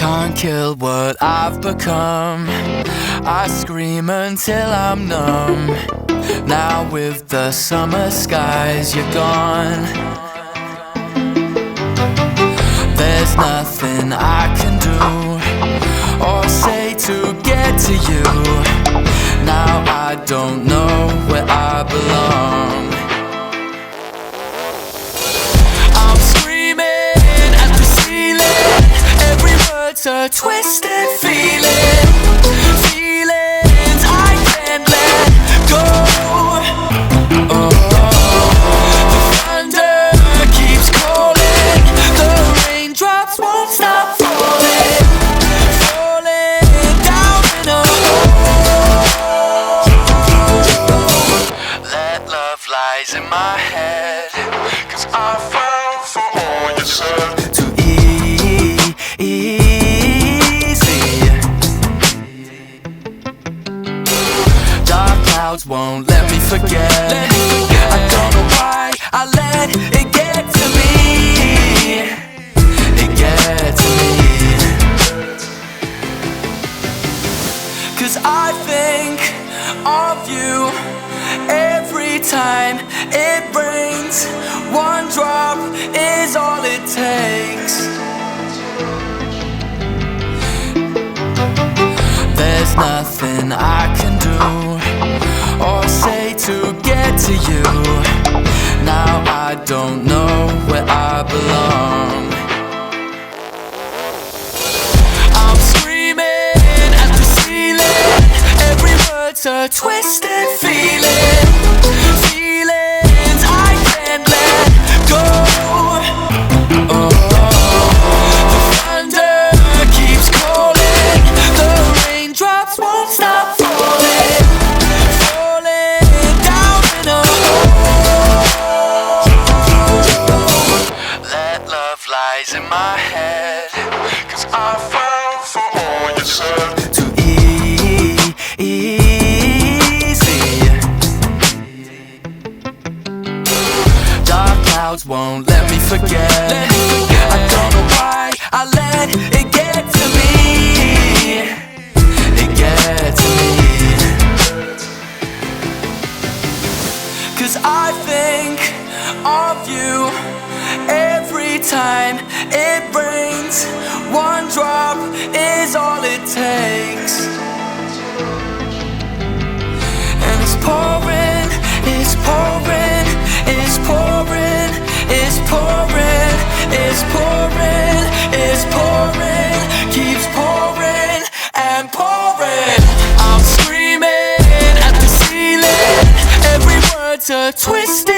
Can't kill what I've become. I scream until I'm numb. Now with the summer skies, you're gone. There's nothing I can do or say to get to you. Now I don't know where I belong. I'm screaming at the ceiling. Every word's a twisted feeling. Feelings I can't let go. Oh, the thunder keeps calling. The raindrops won't stop falling. Falling down in a hole. That love lies in my head, 'cause I fell for all you said. Too easy. Dark clouds won't let me forget. I don't know why I let it get to me. It gets to me. 'Cause I think of you every time it rains. One drop is all it takes. There's nothing I can do or say to get to you. Now I don't know where I belong. I'm screaming at the ceiling. Every word's a twisted feeling. Feelings I can't let go. Oh, the thunder keeps calling. The raindrops won't stop falling. Falling down in a hole. That love lies in my head, 'cause I fell for all you said. Too easy. Dark clouds won't let me forget. I don't know why I let it get to me. It gets to me. 'Cause I think of you every time it rains. One drop is all it takes. And it's pouring, it's pouring, it's pouring, it's pouring, it's pouring, it's pouring, keeps pouring and pouring. I'm screaming at the ceiling. Every word's a twisted